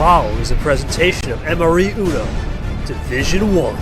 following is a presentation of MRE UNO, Division 1.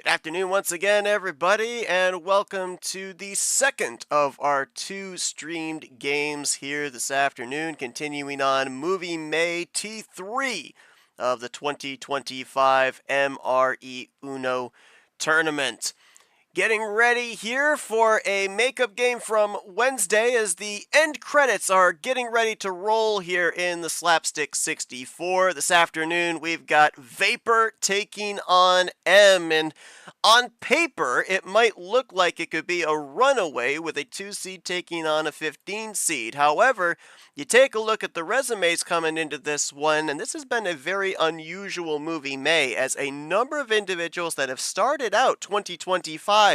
Afternoon once again, everybody, and welcome to the second of our two streamed games here this afternoon, continuing on Movie May T3 of the 2025 MRE UNO tournament. Getting ready here for a makeup game from Wednesday as the end credits are getting ready to roll here in the Slapstick 64. This afternoon we've got Vapor taking on M, and on paper it might look like it could be a runaway with a 2 seed taking on a 15 seed. However, you take a look at the resumes coming into this one, and this has been a very unusual Movie May, as a number of individuals that have started out 2025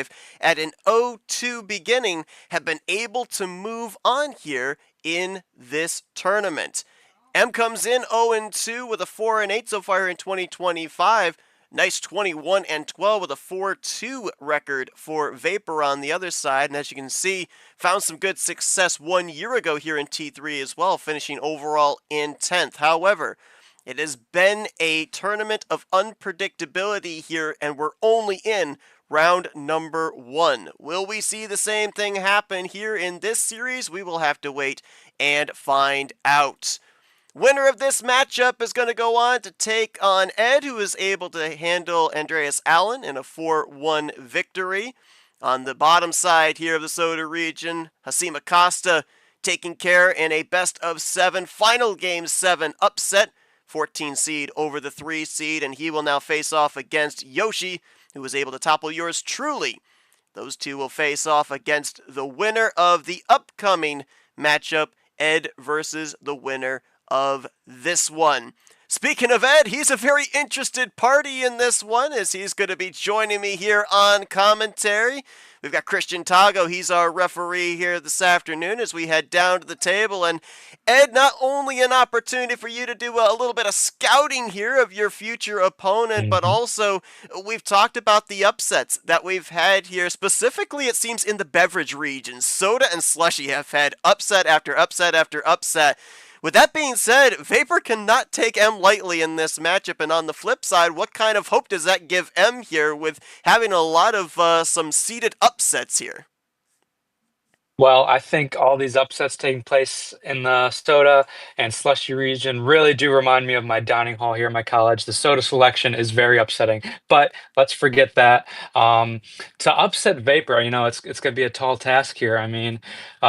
at an 0-2 beginning have been able to move on here in this tournament. M comes in 0-2 with a 4-8 so far in 2025. Nice 21-12 with a 4-2 record for Vapor on the other side. And as you can see, found some good success 1 year ago here in T3 as well, finishing overall in 10th. However, it has been a tournament of unpredictability here, and we're only in round number 1. Will we see the same thing happen here in this series? We will have to wait and find out. Winner of this matchup is going to go on to take on Ed, who is able to handle Andreas Allen in a 4-1 victory. On the bottom side here of the Soda region, Hasim Acosta taking care in a best-of-7 final game 7 upset, 14 seed over the 3 seed, and he will now face off against Yoshi, who was able to topple yours truly. Those two will face off against the winner of the upcoming matchup, Ed versus the winner of this one. Speaking of Ed, he's a very interested party in this one, as he's going to be joining me here on commentary. We've got Christian Tago, he's our referee here this afternoon as we head down to the table. And Ed, not only an opportunity for you to do a little bit of scouting here of your future opponent, but also we've talked about the upsets that we've had here. Specifically, it seems in the beverage region, Soda and Slushy have had upset after upset after upset. With that being said, Vapor cannot take M lightly in this matchup, and on the flip side, what kind of hope does that give M here with having a lot of some seeded upsets here? Well, I think all these upsets taking place in the Soda and Slushy region really do remind me of my dining hall here in my college. The Soda selection is very upsetting, but let's forget that. To upset Vapor, it's going to be a tall task here. I mean,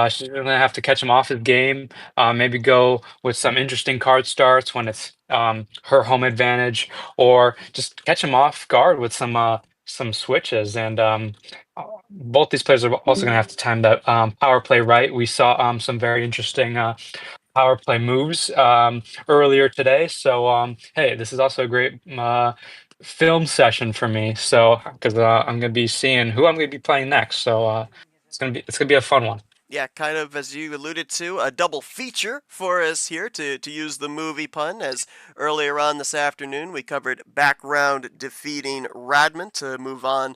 she's going to have to catch him off his game, maybe go with some interesting card starts when it's her home advantage, or just catch him off guard with some switches. And both these players are also going to have to time that power play right. We saw some very interesting power play moves earlier today. So hey, this is also a great film session for me. So because I'm going to be seeing who I'm going to be playing next. So it's gonna be a fun one. Yeah, kind of as you alluded to, a double feature for us here to use the movie pun, as earlier on this afternoon we covered background defeating Radman to move on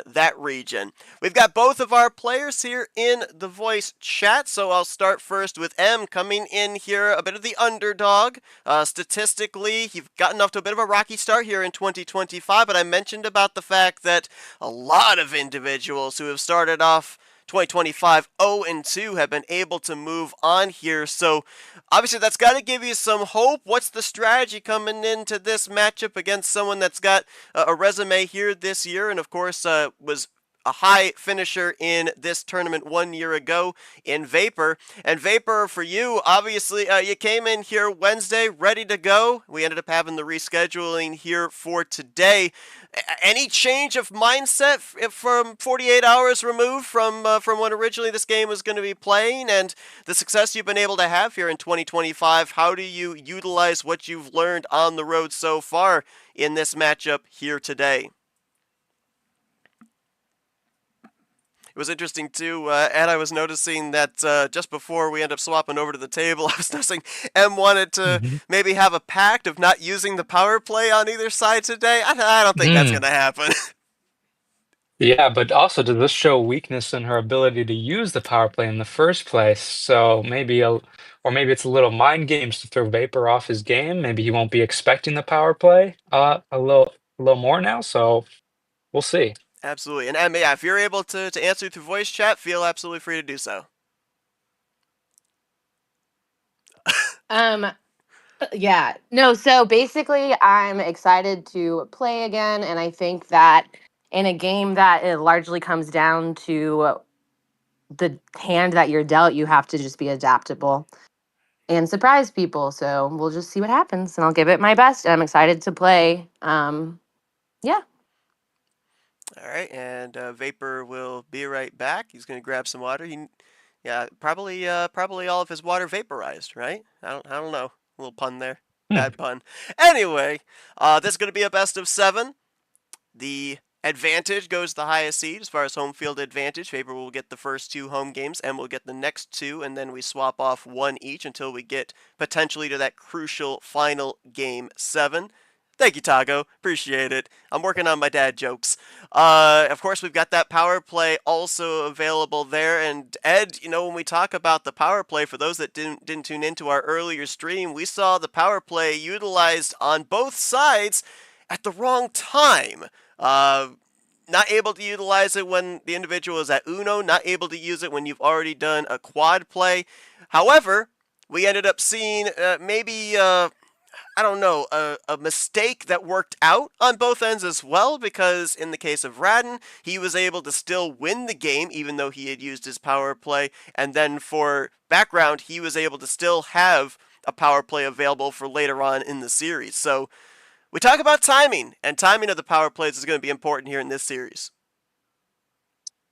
that region. We've got both of our players here in the voice chat, so I'll start first with M coming in here, a bit of the underdog. Statistically, you've gotten off to a bit of a rocky start here in 2025, but I mentioned about the fact that a lot of individuals who have started off 2025 0-2 have been able to move on here. So obviously that's got to give you some hope. What's the strategy coming into this matchup against someone that's got a resume here this year, and of course was a high finisher in this tournament 1 year ago in Vapor? And Vapor, for you, obviously, you came in here Wednesday ready to go. We ended up having the rescheduling here for today. Any change of mindset from 48 hours removed from when originally this game was going to be playing, and the success you've been able to have here in 2025? How do you utilize what you've learned on the road so far in this matchup here today? It was interesting too, Ed. I was noticing that just before we end up swapping over to the table, I was noticing M wanted to Mhm. maybe have a pact of not using the power play on either side today. I don't think that's Mm. going to happen. Yeah, but also does this show weakness in her ability to use the power play in the first place? So or maybe it's a little mind games to throw Vapor off his game. Maybe he won't be expecting the power play a little more now. So we'll see. Absolutely. And yeah, if you're able to answer through voice chat, feel absolutely free to do so. Um, yeah. No, so basically I'm excited to play again, and I think that in a game that it largely comes down to the hand that you're dealt, you have to just be adaptable and surprise people. So we'll just see what happens, and I'll give it my best. I'm excited to play. Yeah. All right, and Vapor will be right back. He's going to grab some water. Yeah, probably all of his water vaporized, right? I don't know. A little pun there. Hmm. Bad pun. Anyway, this is going to be a best of 7. The advantage goes the highest seed as far as home field advantage. Vapor will get the first 2 home games, and we'll get the next 2, and then we swap off 1 each until we get potentially to that crucial final game 7. Thank you, Tago. Appreciate it. I'm working on my dad jokes. Of course, we've got that power play also available there. And Ed, when we talk about the power play, for those that didn't tune into our earlier stream, we saw the power play utilized on both sides at the wrong time. Not able to utilize it when the individual is at Uno, not able to use it when you've already done a quad play. However, we ended up seeing maybe I don't know, a mistake that worked out on both ends as well, because in the case of Radin, he was able to still win the game even though he had used his power play, and then for background, he was able to still have a power play available for later on in the series. So we talk about timing, and timing of the power plays is going to be important here in this series.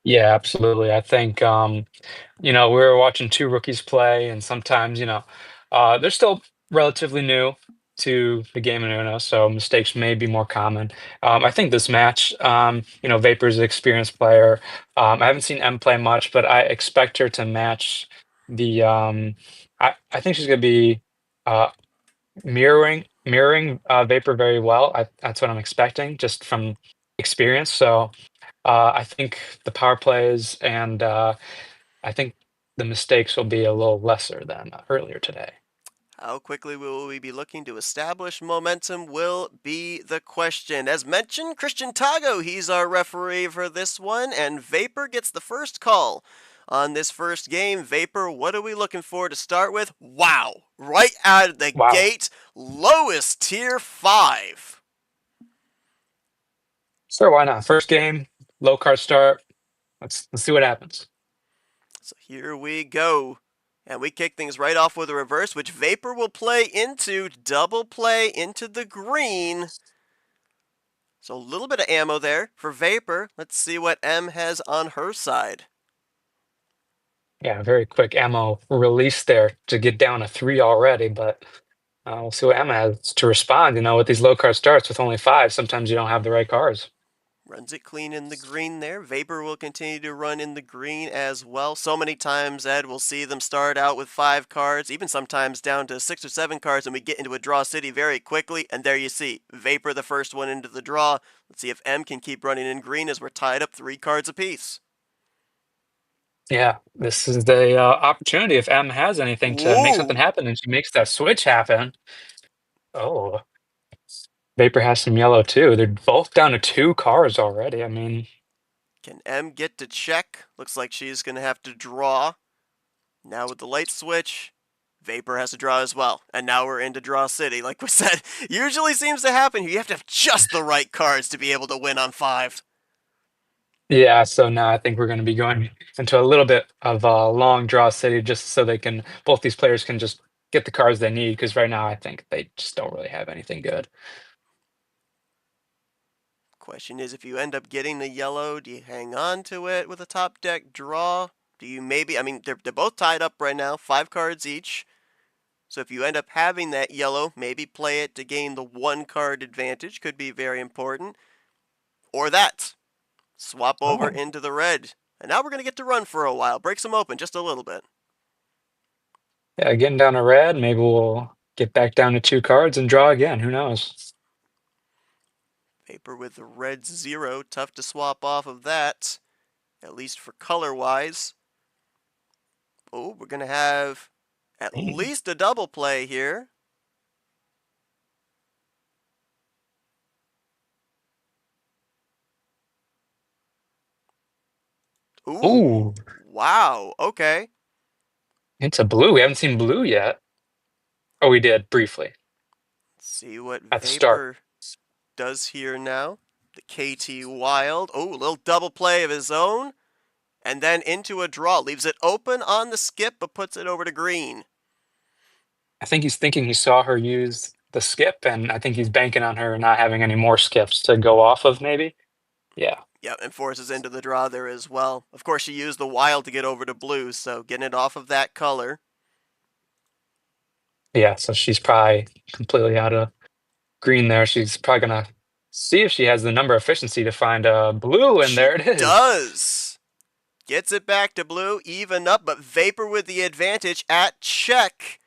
Yeah, absolutely. I think we were watching two rookies play, and sometimes, they're still relatively new to the game of Uno, so mistakes may be more common. I think this match, Vapor's an experienced player. I haven't seen M play much, but I expect her to match the. I think she's going to be uh, mirroring Vapor very well. That's what I'm expecting, just from experience. So I think the power plays and I think the mistakes will be a little lesser than earlier today. How quickly will we be looking to establish momentum will be the question. As mentioned, Christian Tago, he's our referee for this one, and Vapor gets the first call on this first game. Vapor, what are we looking for to start with? Wow! Right out of the Wow. gate, lowest tier 5. Sure, why not? First game, low card start. Let's see what happens. So here we go. And we kick things right off with a reverse, which Vapor will play into, double play into the green. So a little bit of ammo there for Vapor. Let's see what M has on her side. Yeah, very quick ammo release there to get down to 3 already, but we'll see what Emma has to respond. With these low card starts with only 5, sometimes you don't have the right cards. Runs it clean in the green there. Vapor will continue to run in the green as well. So many times, Ed, we'll see them start out with 5 cards, even sometimes down to 6 or 7 cards, and we get into a draw city very quickly. And there you see, Vapor the first one into the draw. Let's see if M can keep running in green as we're tied up 3 cards apiece. Yeah, this is the opportunity if M has anything to make something Whoa! happen, and she makes that switch happen. Oh, Vapor has some yellow too. They're both down to 2 cars already. I mean, Can M get to check? Looks like she's going to have to draw. Now with the light switch, Vapor has to draw as well. And now we're into Draw City. Like we said, usually seems to happen here. You have to have just the right cards to be able to win on 5. Yeah, so now I think we're going to be going into a little bit of a long draw city just so both these players can just get the cards they need, because right now I think they just don't really have anything good. Question is, if you end up getting the yellow, do you hang on to it with a top deck draw? Do you maybe, I mean, they're both tied up right now, 5 cards each. So if you end up having that yellow, maybe play it to gain the 1 card advantage, could be very important. Or that. Swap over into the red. And now we're going to get to run for a while. Breaks them open just a little bit. Yeah, getting down to red, maybe we'll get back down to 2 cards and draw again. Who knows? Vapor with the red 0. Tough to swap off of that. At least for color-wise. Oh, we're going to have at least a double play here. Ooh. Wow. Okay. It's a blue. We haven't seen blue yet. Oh, we did briefly. Let's see what At the Vapor start. does here now. The KT Wild. Oh, a little double play of his own. And then into a draw. Leaves it open on the skip, but puts it over to green. I think he's thinking he saw her use the skip, and I think he's banking on her not having any more skips to go off of, maybe. Yeah. Yep, and forces into the draw there as well. Of course, she used the wild to get over to blue, so getting it off of that color. Yeah, so she's probably completely out of green there. She's probably going to see if she has the number efficiency to find blue, and there it is. Does. Gets it back to blue, even up, but Vapor with the advantage at check.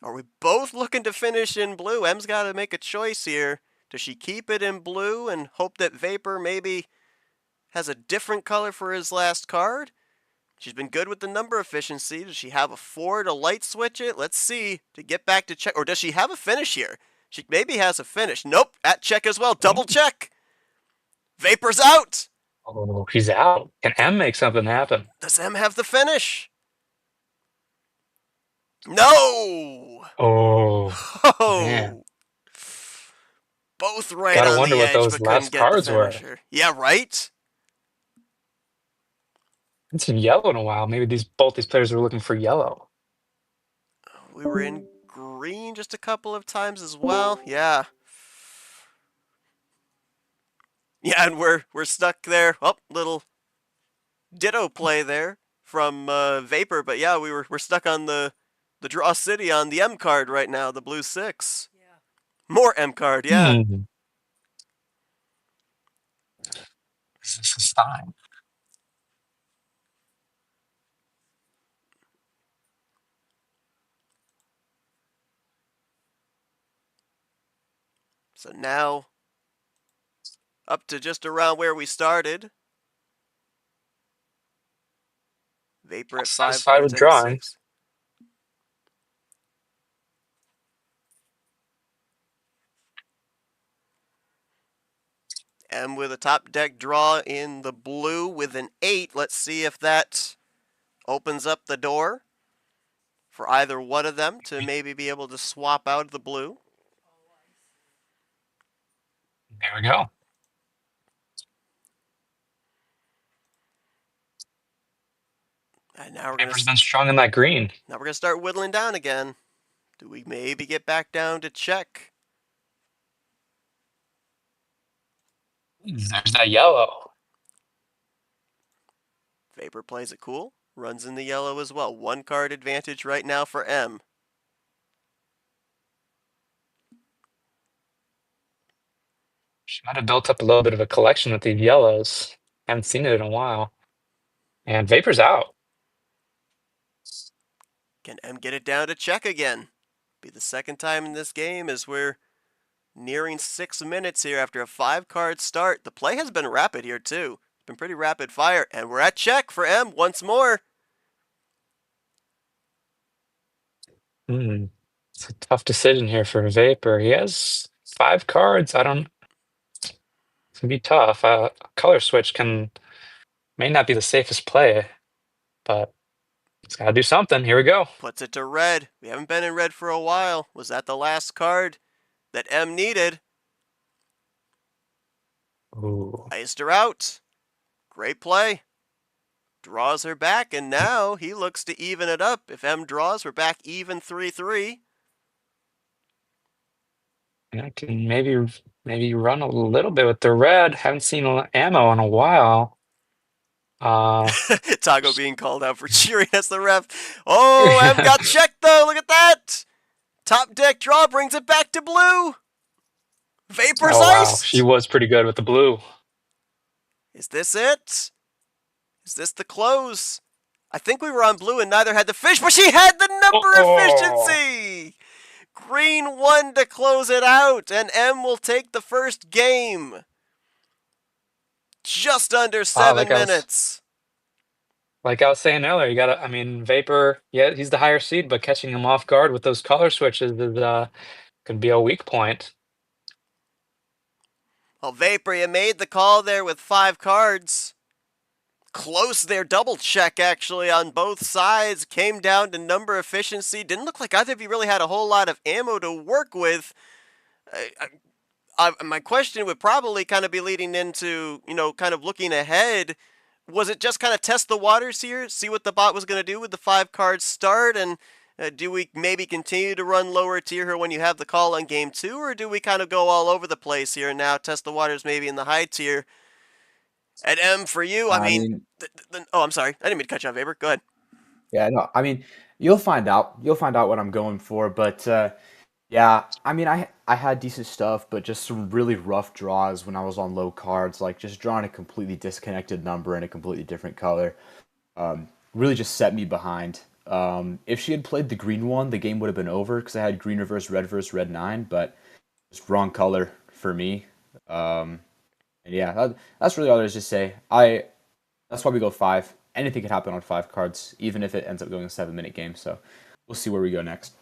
Are we both looking to finish in blue? M's got to make a choice here. Does she keep it in blue and hope that Vapor maybe has a different color for his last card? She's been good with the number efficiency. Does she have a 4 to light switch it? Let's see. To get back to check. Or does she have a finish here? She maybe has a finish. Nope. At check as well. Double check. Vapor's out. Oh, he's out. Can M make something happen? Does M have the finish? No. Oh, man. Both right Gotta on wonder the what edge, those but couldn't last get the cards were. finisher. Yeah, right? It's in yellow in a while. Maybe both these players were looking for yellow. We were in green just a couple of times as well. Yeah. Yeah, and we're stuck there. Oh, little ditto play there from Vapor, but yeah, we're stuck on the draw city on the M card right now, the blue 6. Yeah. More M card, yeah. This is fine. So now up to just around where we started. Vapor at 5 Satisfied cards with and drawing. 6. M with a top deck draw in the blue with an 8. Let's see if that opens up the door for either one of them to maybe be able to swap out the blue. There we go. And now we're Vapor's been strong in that green. Now we're gonna start whittling down again. Do we maybe get back down to check? There's that yellow. Vapor plays it cool. Runs in the yellow as well. 1 card advantage right now for M. She might have built up a little bit of a collection with these yellows. Haven't seen it in a while. And Vapor's out. Can M get it down to check again? Be the second time in this game as we're nearing 6 minutes here after a 5-card start. The play has been rapid here too. It's been pretty rapid fire. And we're at check for M once more. It's a tough decision here for Vapor. He has 5 cards. It's gonna be tough. Color switch may not be the safest play, but it's gotta do something. Here we go. Puts it to red. We haven't been in red for a while. Was that the last card that M needed? Ooh. Iced her out. Great play. Draws her back, and now he looks to even it up. If M draws, we're back even 3-3. And I can maybe run a little bit with the red. Haven't seen ammo in a while. Tago being called out for cheering as the ref. Oh, M got checked though. Look at that. Top deck draw brings it back to blue. Vapor's Oh wow, iced. she was pretty good with the blue. Is this it? Is this the close? I think we were on blue and neither had the fish, but she had the number efficiency. Green won to close it out, and M will take the first game. Just under 7 minutes. Like I was saying earlier, you gotta. I mean, Vapor. Yeah, he's the higher seed, but catching him off guard with those color switches is could be a weak point. Well, Vapor, you made the call there with 5 cards. Close there, double check actually on both sides. Came down to number efficiency. Didn't look like either of you really had a whole lot of ammo to work with. My question would probably kind of be leading into, kind of looking ahead. Was it just kind of test the waters here, see what the bot was going to do with the 5 card start, and do we maybe continue to run lower tier here when you have the call on game 2, or do we kind of go all over the place here and now test the waters maybe in the high tier? And M, for you, I mean oh, I'm sorry. I didn't mean to cut you off, Vapor. Go ahead. Yeah, no, I mean, you'll find out. You'll find out what I'm going for, but yeah, I mean, I had decent stuff, but just some really rough draws when I was on low cards, like just drawing a completely disconnected number in a completely different color. Really just set me behind. If she had played the green one, the game would have been over because I had green reverse, red 9, but it's wrong color for me. And yeah, that's really all there is to say. That's why we go 5. Anything could happen on 5 cards, even if it ends up going a 7-minute game. So we'll see where we go next.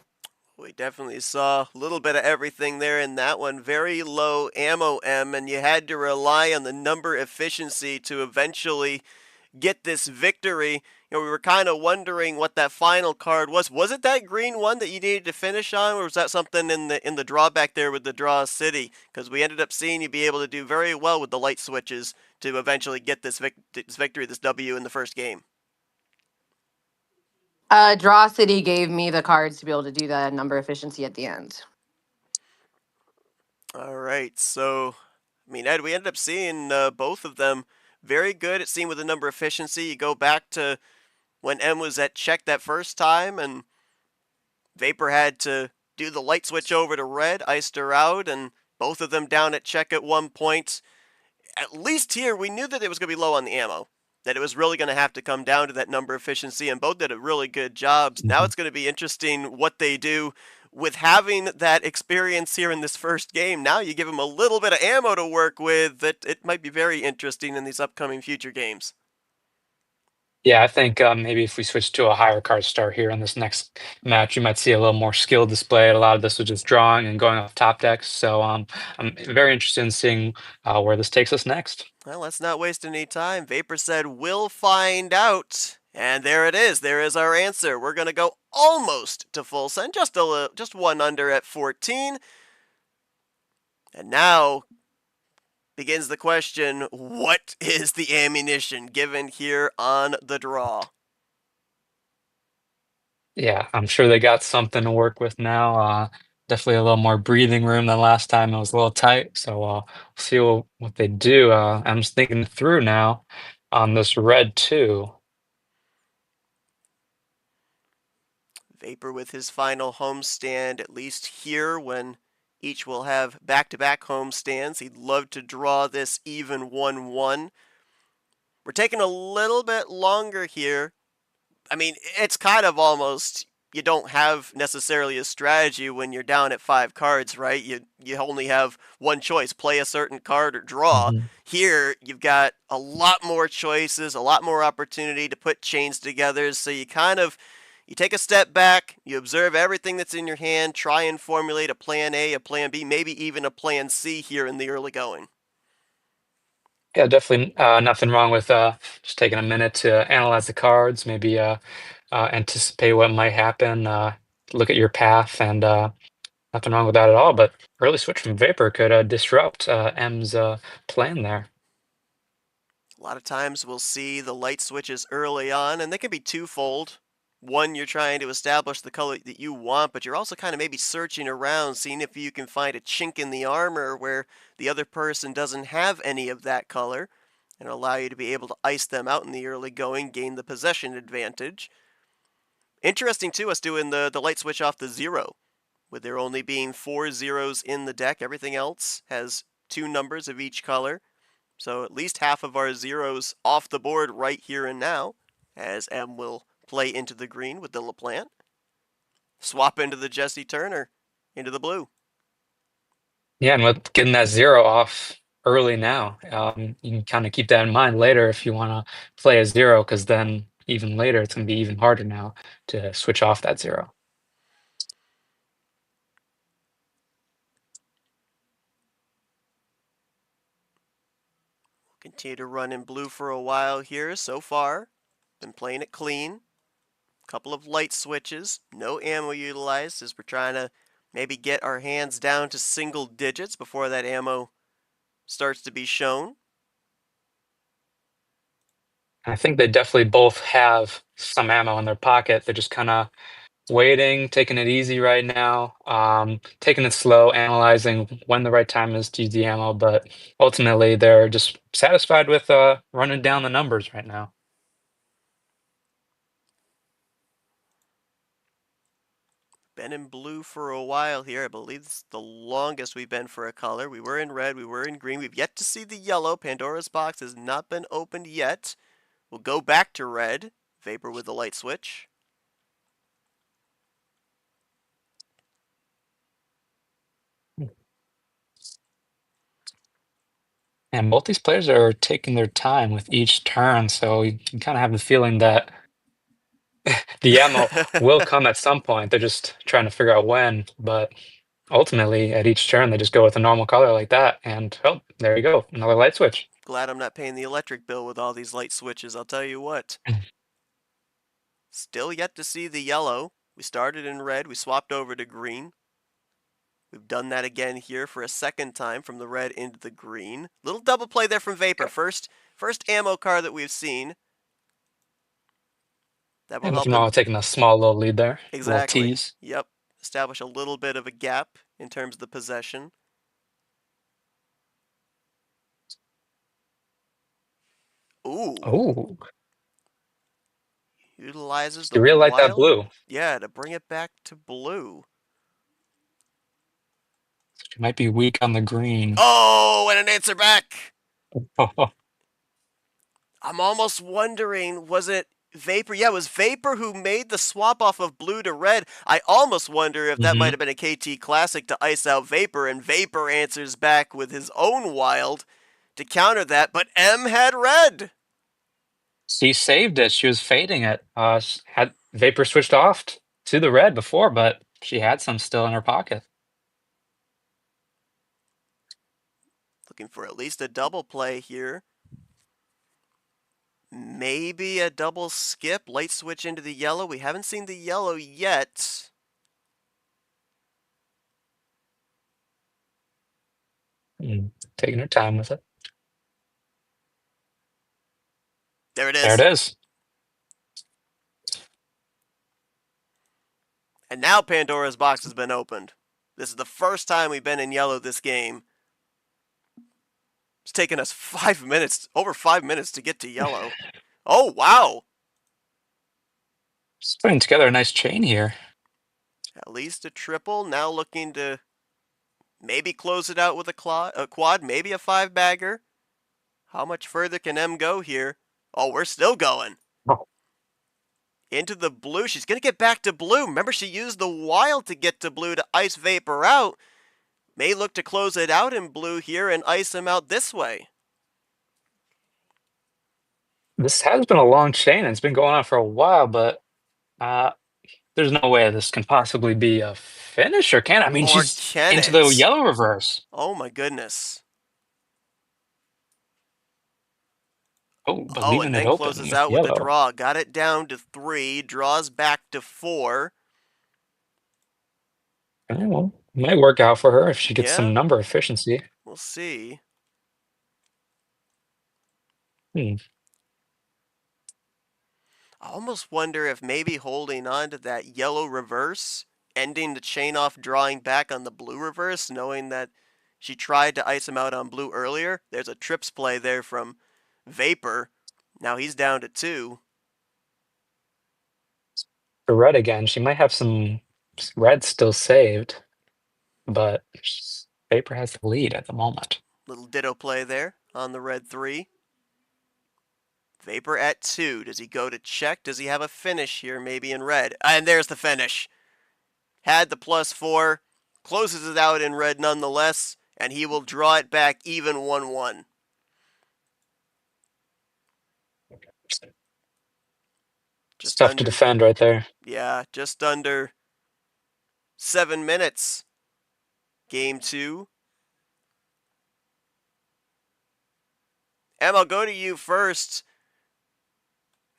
We definitely saw a little bit of everything there in that one. Very low ammo M, and you had to rely on the number efficiency to eventually get this victory. We were kind of wondering what that final card was. Was it that green one that you needed to finish on, or was that something in the drawback there with the draw city? Because we ended up seeing you be able to do very well with the light switches to eventually get this victory, this W in the first game. Draw City gave me the cards to be able to do the number efficiency at the end. All right, so, I mean, Ed, we ended up seeing both of them very good at seeing with the number efficiency. You go back to when M was at check that first time, and Vapor had to do the light switch over to red, iced her out, and both of them down at check at one point. At least here, we knew that it was going to be low on the ammo, that it was really going to have to come down to that number efficiency, and both did a really good job. Now it's going to be interesting what they do with having that experience here in this first game. Now you give them a little bit of ammo to work with. That it might be very interesting in these upcoming future games. Yeah, I think maybe if we switch to a higher card start here in this next match, you might see a little more skill displayed. A lot of this was just drawing and going off top decks. So I'm very interested in seeing where this takes us next. Well, let's not waste any time. Vapor said, "We'll find out." And there it is. There is our answer. We're going to go almost to full send, just one under at 14. And now begins the question, what is the ammunition given here on the draw? Yeah, I'm sure they got something to work with now. Definitely a little more breathing room than last time. It was a little tight. So we'll see what they do. I'm just thinking through now on this red too. Vapor with his final homestand, at least here when each will have back-to-back homestands. He'd love to draw this even 1-1. We're taking a little bit longer here. I mean, it's kind of almost, you don't have necessarily a strategy when you're down at 5 cards, right? You only have one choice, play a certain card or draw. Here, you've got a lot more choices, a lot more opportunity to put chains together, so you take a step back, you observe everything that's in your hand, try and formulate a plan A, a plan B, maybe even a plan C here in the early going. Yeah, definitely nothing wrong with just taking a minute to analyze the cards, maybe anticipate what might happen, look at your path, and nothing wrong with that at all. But early switch from Vapor could disrupt M's plan there. A lot of times we'll see the light switches early on, and they can be twofold. One, you're trying to establish the color that you want, but you're also kind of maybe searching around, seeing if you can find a chink in the armor where the other person doesn't have any of that color, and allow you to be able to ice them out in the early going, gain the possession advantage. Interesting too, us doing the light switch off the 0, with there only being 4 zeros in the deck. Everything else has 2 numbers of each color. So at least half of our zeros off the board right here and now, as M will play into the green with the LaPlante. Swap into the Jesse Turner, into the blue. Yeah, and with getting that 0 off early now, you can kind of keep that in mind later if you want to play a 0, because then even later it's going to be even harder now to switch off that 0. Continue to run in blue for a while here so far. Been playing it clean. Couple of light switches. No ammo utilized as we're trying to maybe get our hands down to single digits before that ammo starts to be shown. I think they definitely both have some ammo in their pocket. They're just kind of waiting, taking it easy right now, taking it slow, analyzing when the right time is to use the ammo. But ultimately, they're just satisfied with running down the numbers right now. Been in blue for a while here. I believe it's the longest we've been for a color. We were in red, we were in green. We've yet to see the yellow. Pandora's box has not been opened yet. We'll go back to red. Vapor with the light switch. And both these players are taking their time with each turn, so you can kind of have the feeling that the ammo will come at some point. They're just trying to figure out when, but ultimately, at each turn, they just go with a normal color like that, and oh, there you go, another light switch. Glad I'm not paying the electric bill with all these light switches, I'll tell you what. Still yet to see the yellow. We started in red, we swapped over to green. We've done that again here for a second time from the red into the green. Little double play there from Vapor. First ammo card that we've seen. That will And help nothing him. wrong with taking a small little lead there, a little Exactly. tease. Yep. Establish a little bit of a gap in terms of the possession. Ooh. Oh, Utilizes you the really like that wild. blue. Yeah, to bring it back to blue. She might be weak on the green. Oh, and an answer back. I'm almost wondering, was it Vapor? Yeah, it was Vapor who made the swap off of blue to red. I almost wonder if that might have been a KT Classic to ice out Vapor, and Vapor answers back with his own wild to counter that, but M had red. She saved it. She was fading it. Had Vapor switched off to the red before, but she had some still in her pocket. Looking for at least a double play here. Maybe a double skip, light switch into the yellow. We haven't seen the yellow yet. Taking her time with it. There it is. There it is. And now Pandora's box has been opened. This is the first time we've been in yellow this game. It's taken us 5 minutes, over 5 minutes to get to yellow. Oh, wow. Just putting together a nice chain here. At least a triple. Now looking to maybe close it out with a quad, maybe a 5-bagger. How much further can M go here? Oh, we're still going. Oh. Into the blue. She's going to get back to blue. Remember, she used the wild to get to blue to ice Vapor out. May look to close it out in blue here and ice him out this way. This has been a long chain. It's been going on for a while, but there's no way this can possibly be a finisher, can it? I mean, Or she's can into the it? yellow reverse. Oh my goodness. Oh, but Oh, leaving and it then open closes with out with a yellow. draw. Got it down to 3, draws back to 4. Well, might work out for her if she gets some Yeah, number efficiency. we'll see. Hmm. I almost wonder if maybe holding on to that yellow reverse, ending the chain off drawing back on the blue reverse, knowing that she tried to ice him out on blue earlier. There's a trips play there from Vapor. Now he's down to 2. For red again, she might have some red still saved, but Vapor has the lead at the moment. Little ditto play there on the red 3. Vapor at 2. Does he go to check? Does he have a finish here, maybe in red? And there's the finish. Had the +4, closes it out in red nonetheless, and he will draw it back even 1-1. It's Just tough to under, defend right there. yeah, just under 7 minutes. Game 2. Em, I'll go to you first.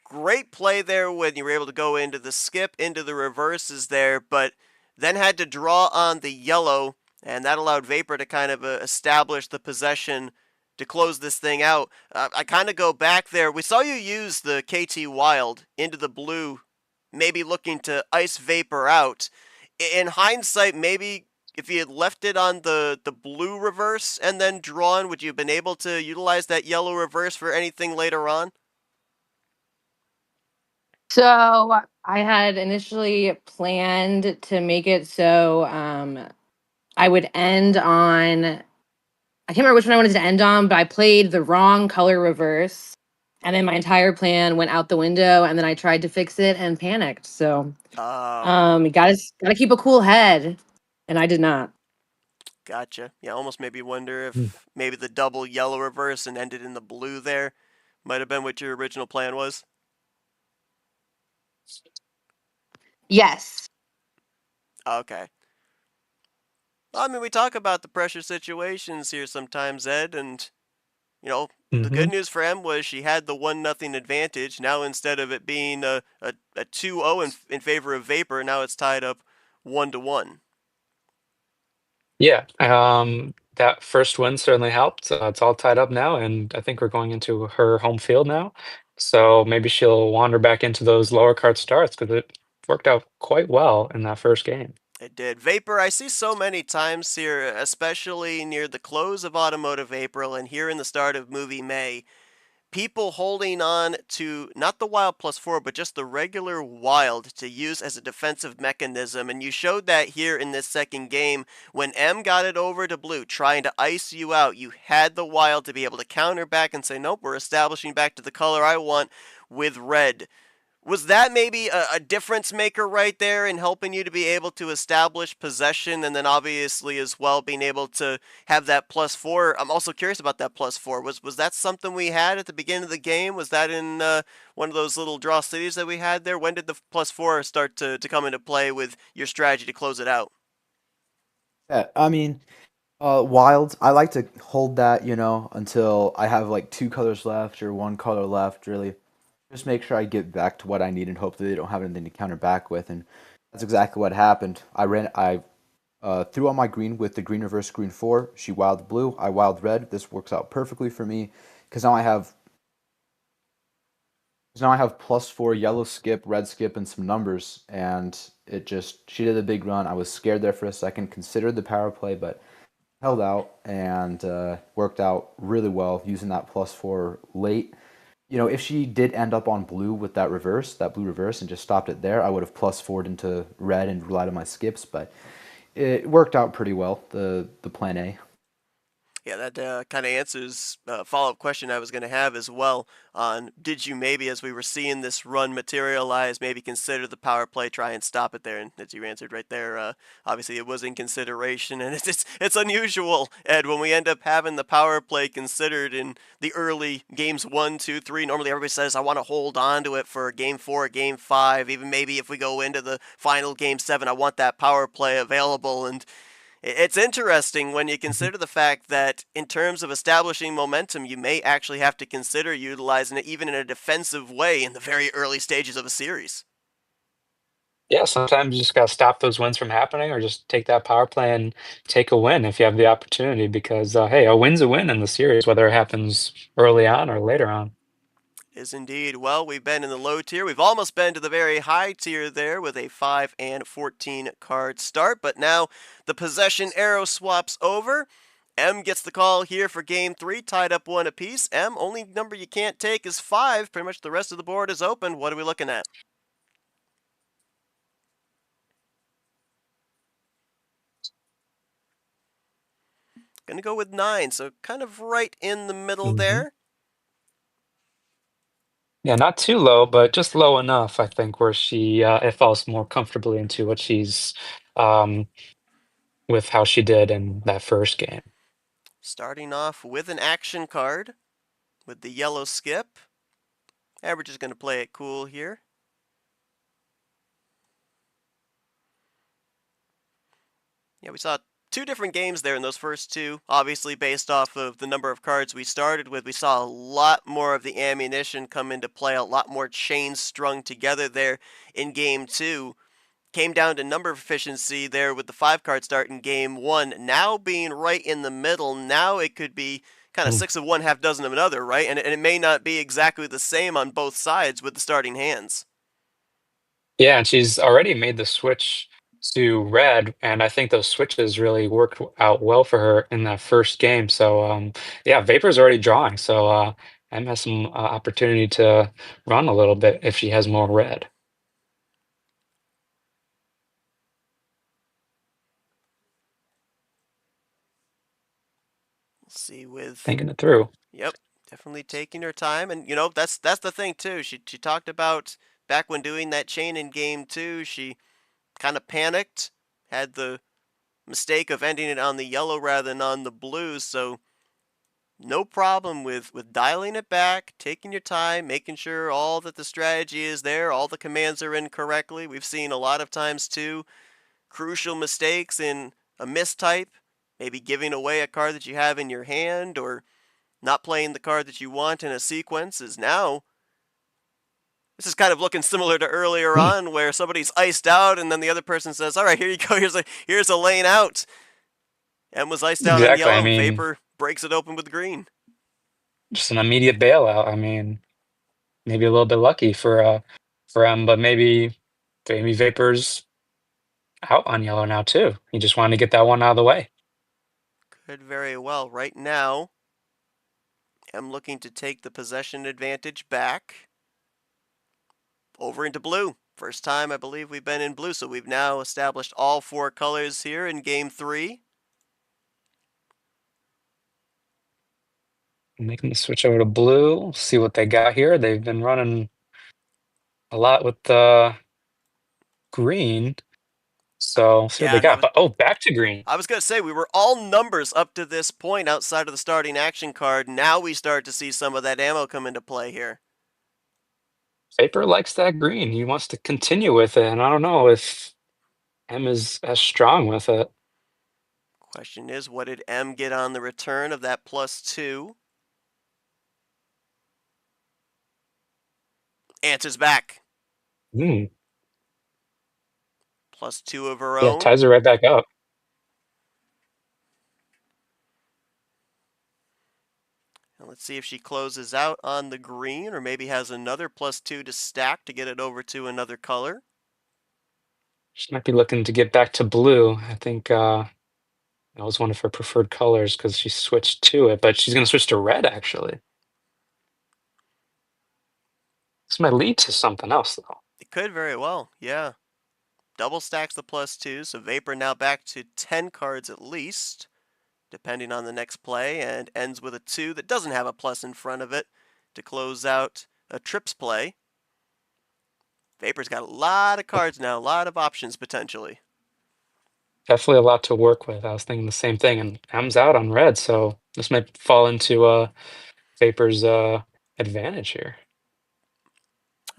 Great play there when you were able to go into the skip, into the reverses there, but then had to draw on the yellow, and that allowed Vapor to kind of establish the possession to close this thing out. I kind of go back there. We saw you use the KT Wild into the blue, maybe looking to ice Vapor out. In hindsight, maybe if you had left it on the blue reverse and then drawn, would you have been able to utilize that yellow reverse for anything later on? So I had initially planned to make it so I would end on, I can't remember which one I wanted to end on, but I played the wrong color reverse. And then my entire plan went out the window, and then I tried to fix it and panicked. So Oh, you gotta keep a cool head, and I did not. gotcha. Yeah, almost maybe wonder Hmm. if maybe the double yellow reverse and ended in the blue there might have been what your original plan was. Yes. Okay. Well, I mean, we talk about the pressure situations here sometimes, Ed, and the Mm-hmm. good news for Em was she had the 1-0 advantage. Now instead of it being a 2-0 in favor of Vapor, now it's tied up 1-1. Yeah, that first win certainly helped. It's all tied up now, and I think we're going into her home field now. So maybe she'll wander back into those lower card starts because it worked out quite well in that first game. It did. Vapor, I see so many times here, especially near the close of Automotive April and here in the start of Movie May, people holding on to not the Wild +4, but just the regular Wild to use as a defensive mechanism. And you showed that here in this second game. When M got it over to blue, trying to ice you out, you had the Wild to be able to counter back and say, nope, we're establishing back to the color I want with red. Was that maybe a difference maker right there in helping you to be able to establish possession and then obviously as well being able to have that +4? I'm also curious about that +4. Was that something we had at the beginning of the game? Was that in one of those little draw cities that we had there? When did the +4 start to come into play with your strategy to close it out? Yeah, I mean, wild. I like to hold that, until I have like two colors left or one color left. Really, just make sure I get back to what I need and hope that they don't have anything to counter back with. And that's exactly what happened. I threw on my green with the green reverse green 4. She wild blue. I wild red. This works out perfectly for me because now I have +4 yellow skip, red skip, and some numbers. And she did a big run. I was scared there for a second, considered the power play, but held out and worked out really well using that +4 late. If she did end up on blue with that blue reverse, and just stopped it there, I would have +4'd into red and relied on my skips. But it worked out pretty well, the plan A. Yeah, that kind of answers a follow-up question I was going to have as well on did you maybe, as we were seeing this run materialize, maybe consider the power play, try and stop it there, and as you answered right there, obviously it was in consideration, and it's unusual, Ed, when we end up having the power play considered in the early games 1, 2, 3. Normally everybody says, I want to hold on to it for game 4, game 5, even maybe if we go into the final game 7, I want that power play available, and It's interesting when you consider the fact that in terms of establishing momentum, you may actually have to consider utilizing it even in a defensive way in the very early stages of a series. Yeah, sometimes you just gotta stop those wins from happening, or just take that power play and take a win if you have the opportunity. Because hey, a win's a win in the series, whether it happens early on or later on. Is indeed. Well, we've been in the low tier. We've almost been to the very high tier there with a 5 and 14 card start. But now the possession arrow swaps over. M gets the call here for game 3, tied up 1 apiece. M, only number you can't take is 5. Pretty much the rest of the board is open. What are we looking at? Gonna go with 9, so kind of right in the middle Mhm. there. Yeah, not too low, but just low enough, I think, where it falls more comfortably into what she's um, with how she did in that first game. Starting off with an action card with the yellow skip. And we're just gonna play it cool here. Yeah, we saw 2 different games there in those first 2. Obviously, based off of the number of cards we started with, we saw a lot more of the ammunition come into play, a lot more chains strung together there in game 2. Came down to number efficiency there with the 5-card start in game 1. Now being right in the middle, now it could be kind of Mm. 6 of one, half dozen of another, right? And it may not be exactly the same on both sides with the starting hands. Yeah, and she's already made the switch to red, and I think those switches really worked out well for her in that first game. So, yeah, Vapor's already drawing, so Em has some opportunity to run a little bit if she has more red. We'll see with Thinking it through. Yep, definitely taking her time, and that's the thing too. She talked about back when doing that chain in game 2, she kind of panicked, had the mistake of ending it on the yellow rather than on the blue. So no problem with dialing it back, taking your time, making sure all that the strategy is there, all the commands are in correctly. We've seen a lot of times too crucial mistakes in a mistype, maybe giving away a card that you have in your hand or not playing the card that you want in a sequence is now. This is kind of looking similar to earlier Hmm, on where somebody's iced out and then the other person says, all right, here you go, here's a lane out. M was iced out on exactly. I yellow, mean, Vapor breaks it open with green. just an immediate bailout. I mean, maybe a little bit lucky for Em, but maybe Vapor's out on yellow now too. He just wanted to get that one out of the way. Could very well. Right now, M looking to take the possession advantage back over into blue. First time I believe we've been in blue, so we've now established all 4 colors here in game 3. Making the switch over to blue. See what they got here. They've been running a lot with the green. So see what Yeah, they and got. But oh, back to green. I was going to say, we were all numbers up to this point outside of the starting action card. Now we start to see some of that ammo come into play here. Vapor likes that green. He wants to continue with it, and I don't know if M is as strong with it. Question is, what did M get on the return of that +2? Answers back. Hmm. +2 of her Yeah, own. ties it right back up. And let's see if she closes out on the green or maybe has another +2 to stack to get it over to another color. She might be looking to get back to blue. I think that was one of her preferred colors because she switched to it, but she's going to switch to red actually. This might lead to something else though. It could very well, yeah. Double stacks the +2, so Vapor now back to 10 cards at least, depending on the next play, and ends with a 2 that doesn't have a plus in front of it to close out a trips play. Vapor's got a lot of cards now, a lot of options potentially. Definitely a lot to work with. I was thinking the same thing, and M's out on red, so this might fall into Vapor's advantage here.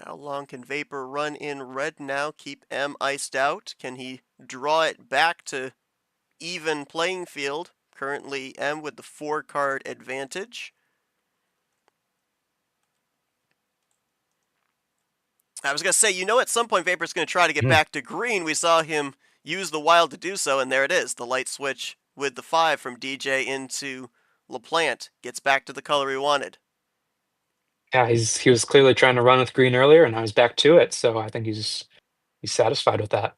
How long can Vapor run in red now? Keep M iced out. Can he draw it back to even playing field. Currently, M with the 4-card advantage. I was going to say, at some point Vapor's going to try to get back to green. We saw him use the wild to do so, and there it is. The light switch with the 5 from DJ into LaPlante. Gets back to the color he wanted. Yeah, he was clearly trying to run with green earlier, and now he's back to it. So I think he's satisfied with that.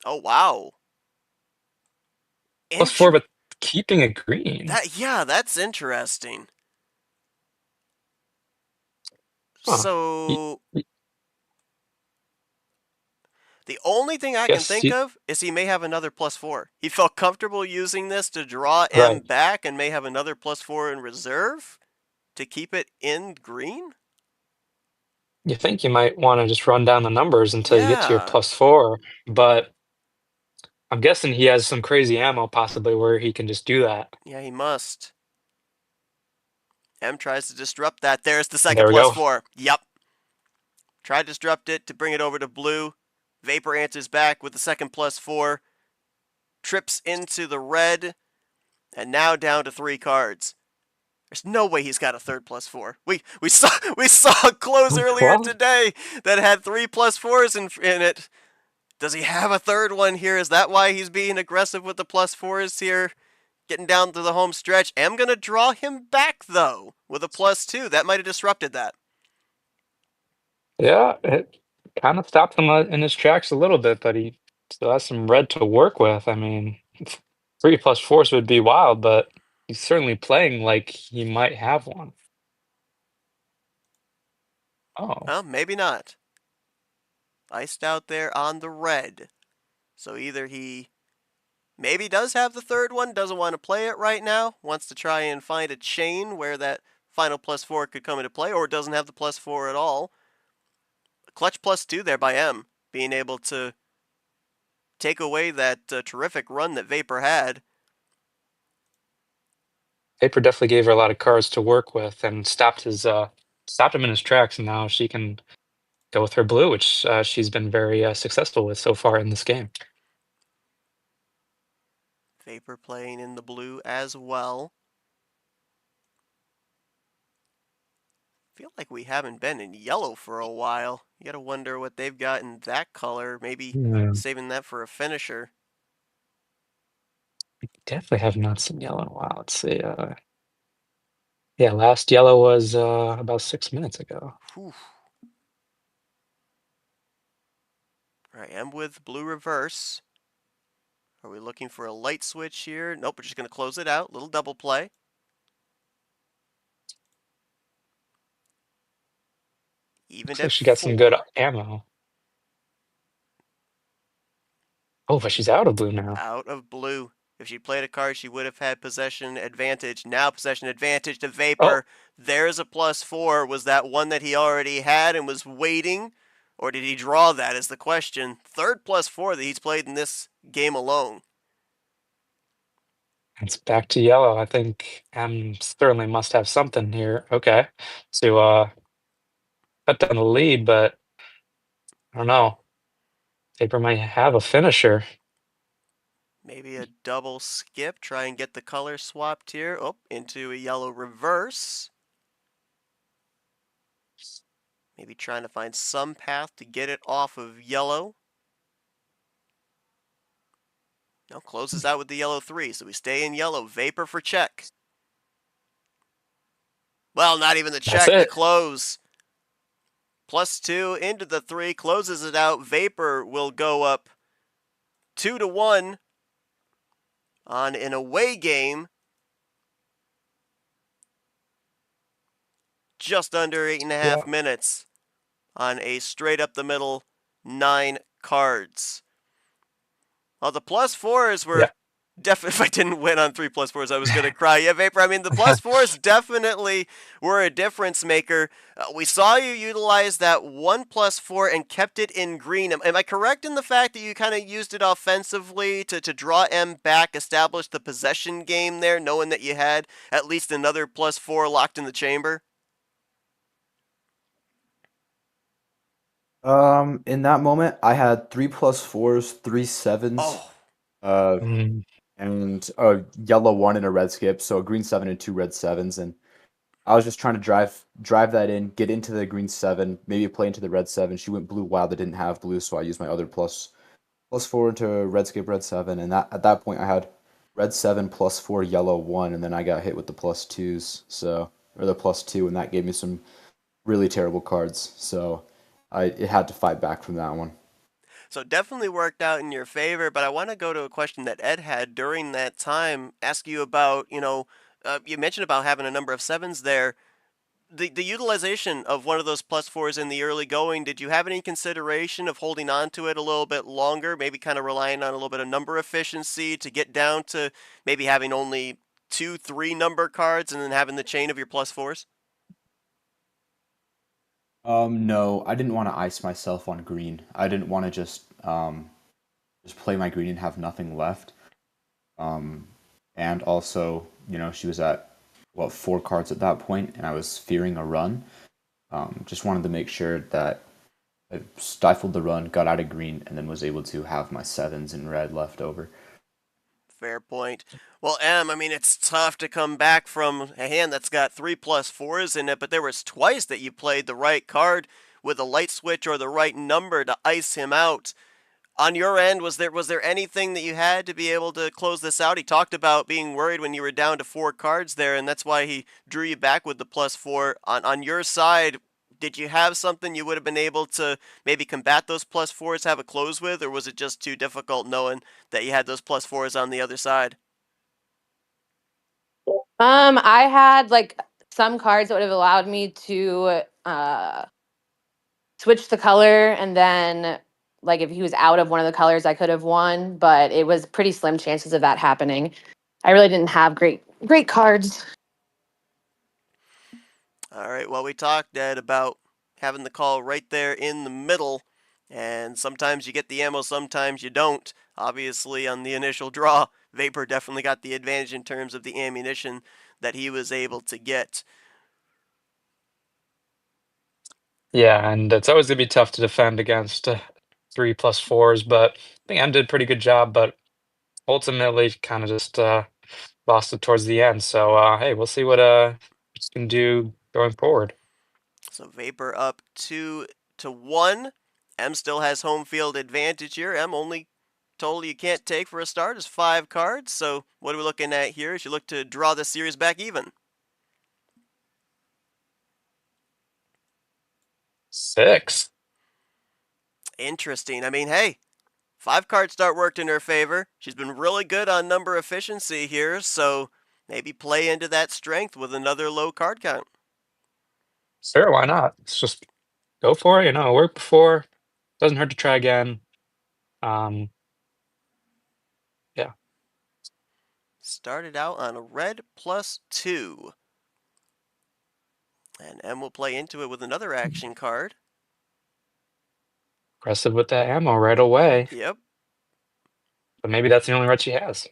Oh, wow. +4, but keeping it green. That's interesting. Huh. So the only thing I can think of is he may have another +4. He felt comfortable using this to draw M back and may have another +4 in reserve to keep it in green. You think you might want to just run down the numbers until you get to your +4, but I'm guessing he has some crazy ammo possibly where he can just do that. Yeah, he must. M tries to disrupt that. There's the second There we go. +4. Yep. Tried to disrupt it to bring it over to blue. Vapor answers back with the second +4. Trips into the red. And now down to 3 cards. There's no way he's got a third +4. We saw a close earlier today that had 3 +4s in it. Does he have a third one here? Is that why he's being aggressive with the +4s here? Getting down to the home stretch. I'm going to draw him back, though, with a +2. That might have disrupted that. Yeah, it kind of stopped him in his tracks a little bit, but he still has some red to work with. I mean, 3 +4s would be wild, but he's certainly playing like he might have one. Oh. Well, maybe not. Iced out there on the red. So either he maybe does have the third one, doesn't want to play it right now, wants to try and find a chain where that final +4 could come into play, or doesn't have the +4 at all. A clutch +2 there by M, being able to take away that terrific run that Vapor had. Vapor definitely gave her a lot of cards to work with and stopped him in his tracks, and now she can go with her blue, which she's been very successful with so far in this game. Vapor playing in the blue as well. Feel like we haven't been in yellow for a while. You gotta wonder what they've got in that color. Maybe saving that for a finisher. We definitely have not seen yellow in a while. Let's see. Yeah, last yellow was about 6 minutes ago. Whew. All right, M with blue reverse. Are we looking for a light switch here? Nope, we're just going to close it out. Little double play. Even Looks like she got some good ammo. Oh, but she's out of blue now. Out of blue. If she played a card, she would have had possession advantage. Now possession advantage to Vapor. Oh. There's a +4. Was that one that he already had and was waiting? Or did he draw that is the question. Third +4 that he's played in this game alone. It's back to yellow. I think M certainly must have something here. Okay. To cut down the lead, but I don't know. Vapor might have a finisher. Maybe a double skip. Try and get the color swapped here. Oh, into a yellow reverse. Maybe trying to find some path to get it off of yellow. No, closes out with the yellow 3, so we stay in yellow. Vapor for check. Well, not even the check, the close. +2 into the 3, closes it out. Vapor will go up 2-1 on an away game. Just under 8.5 minutes on a straight up the middle 9 cards. Well, the +4s were Definitely, if I didn't win on 3+4s, I was gonna cry. Yeah, Vapor. I mean, the +4s definitely were a difference maker. We saw you utilize that 1+4 and kept it in green. Am I correct in the fact that you kind of used it offensively to draw M back, establish the possession game there, knowing that you had at least another +4 locked in the chamber? In that moment, I had 3+4s, 3 7s, Oh, uh, Mm. and a yellow one and a red skip, so a green 7 and 2 red 7s, and I was just trying to drive that in, get into the green 7, maybe play into the red 7. She went blue wild, I didn't have blue, so I used my other +4 into red skip red 7, and that at that point I had red 7 +4 yellow 1, and then I got hit with the +2s, so or the +2, and that gave me some really terrible cards. So I it had to fight back from that one. so definitely worked out in your favor, but I want to go to a question that Ed had during that time, ask you about, you mentioned about having a number of sevens there. The utilization of one of those +4s in the early going, did you have any consideration of holding on to it a little bit longer, maybe kind of relying on a little bit of number efficiency to get down to maybe having only 2, 3 number cards and then having the chain of your +4s? No, I didn't want to ice myself on green. I didn't want to just play my green and have nothing left. Um, and also, she was at what 4 cards at that point, and I was fearing a run. Just wanted to make sure that I stifled the run, got out of green, and then was able to have my 7s in red left over. Fair point. Well, I mean, it's tough to come back from a hand that's got 3+4s in it, but there was twice that you played the right card with a light switch or the right number to ice him out. On your end, was there anything that you had to be able to close this out? He talked about being worried when you were down to 4 cards there, and that's why he drew you back with the +4. On your side, did you have something you would have been able to maybe combat those +4s, have a close with, or was it just too difficult knowing that you had those +4s on the other side? I had like some cards that would have allowed me to switch the color, and then like if he was out of one of the colors, I could have won, but it was pretty slim chances of that happening. I really didn't have great cards. All right, well, we talked, Ed, about having the call right there in the middle, and sometimes you get the ammo, sometimes you don't. Obviously, on the initial draw, Vapor definitely got the advantage in terms of the ammunition that he was able to get. Yeah, and it's always gonna be tough to defend against 3+4s, but I think M did a pretty good job, but ultimately kind of just lost it towards the end. So hey, we'll see what we can do going forward. So Vapor up 2-1. M still has home field advantage here. M only total you can't take for a start is 5 cards. So what are we looking at here as you look to draw the series back even? 6. Interesting. I mean, hey, 5 card start worked in her favor. She's been really good on number efficiency here, so maybe play into that strength with another low card count. Sure, why not? Let's just go for it. It worked before. Doesn't hurt to try again. Um, yeah, Started out on a red +2. And M will play into it with another action card. aggressive with that ammo right away. Yep, But maybe that's the only red she has.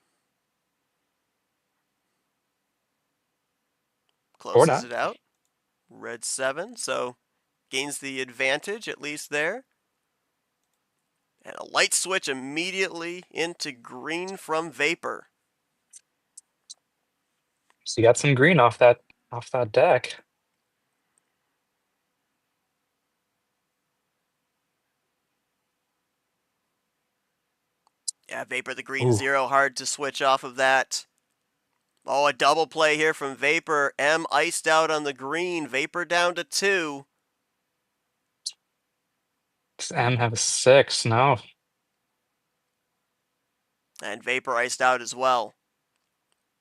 Or closes not. it out. Red 7, so gains the advantage at least there. And a light switch immediately into green from Vapor. So you got some green off that deck. Yeah, Vapor the green Ooh, 0, hard to switch off of that. Oh, a double play here from Vapor. M iced out on the green. Vapor down to 2. does M have a 6? No. And Vapor iced out as well.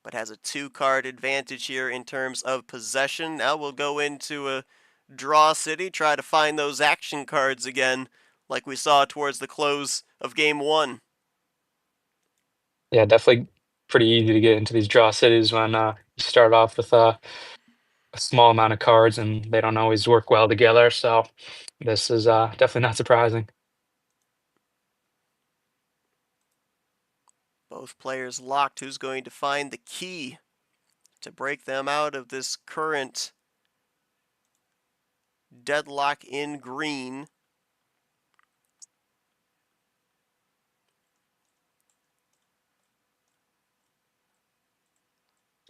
But has a 2 card advantage here in terms of possession. Now we'll go into a draw city, try to find those action cards again, like we saw towards the close of game 1. Yeah, definitely pretty easy to get into these draw cities when you start off with a small amount of cards and they don't always work well together. So this is definitely not surprising. Both players locked. Who's going to find the key to break them out of this current deadlock in green?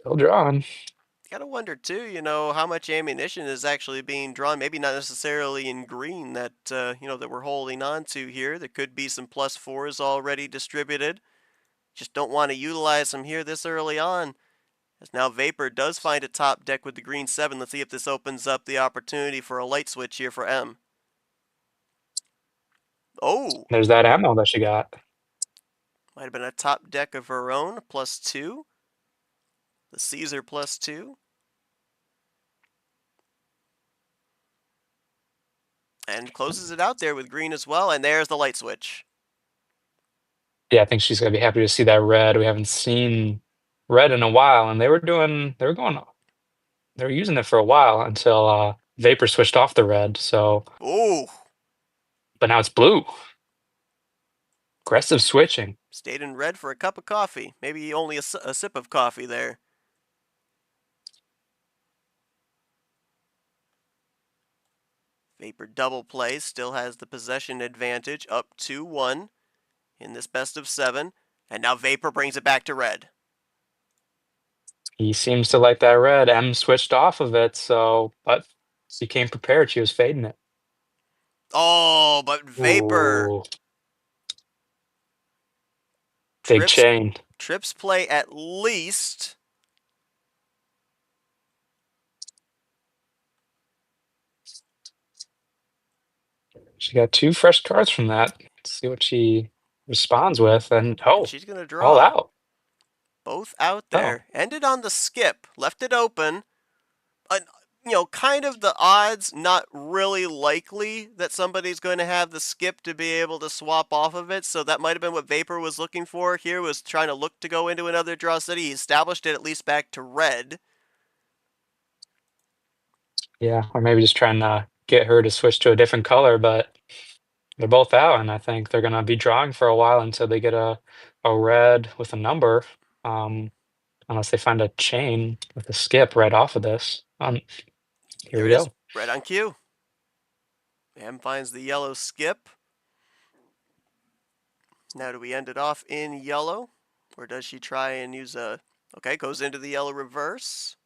Still drawing. Gotta wonder too, how much ammunition is actually being drawn. Maybe not necessarily in green that that we're holding on to here. There could be some +4s already distributed. Just don't want to utilize them here this early on. As now Vapor does find a top deck with the green 7. Let's see if this opens up the opportunity for a light switch here for M. Oh, There's that ammo that she got. might have been a top deck of her own, +2. The Caesar +2. And closes it out there with green as well, and there's the light switch. Yeah, I think she's gonna be happy to see that red. We haven't seen red in a while, and they were using it for a while until Vapor switched off the red. So, Ooh, but now it's blue. Aggressive switching. stayed in red for a cup of coffee. Maybe only a sip of coffee there. Vapor double play, still has the possession advantage, up 2-1 in this best of 7. And now Vapor brings it back to red. He seems to like that red. M switched off of it, so but she came prepared. She was fading it. Oh, but Vapor Ooh. Big chain. trips play at least. She got 2 fresh cards from that. Let's see what she responds with, and And she's going to draw. all out. Both out there. Ended on the skip. Left it open. Kind of the odds, not really likely that somebody's going to have the skip to be able to swap off of it. So that might have been what Vapor was looking for here, was trying to look to go into another draw city. He established it at least back to red. Yeah, or maybe just trying to get her to switch to a different color, but they're both out, and I think they're gonna be drawing for a while until they get a red with a number, unless they find a chain with a skip right off of this. Here There we it is. go. Red on cue. M finds the yellow skip. Now do we end it off in yellow? Or does she try and use a... Okay, goes into the yellow reverse.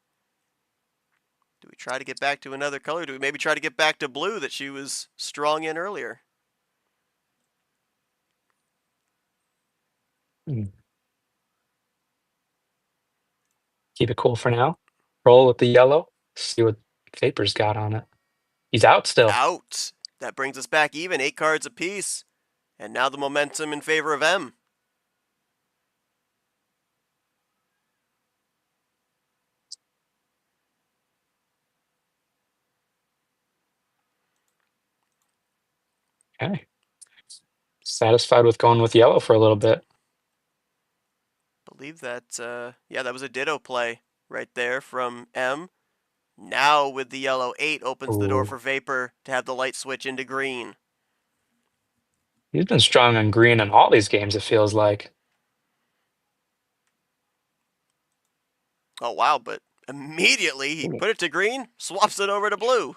Do we try to get back to another color? Do we maybe try to get back to blue that she was strong in earlier? Hmm. Keep it cool for now. Roll with the yellow. See what Vapor's got on it. He's out still. Out. That brings us back even, 8 cards apiece. And now the momentum in favor of M. Okay. Satisfied with going with yellow for a little bit. Believe that, yeah, that was a ditto play right there from M. Now with the yellow 8 opens the door Ooh. for Vapor to have the light switch into green. He's been strong on green in all these games, it feels like. Oh, wow, but immediately he put it to green, swaps it over to blue.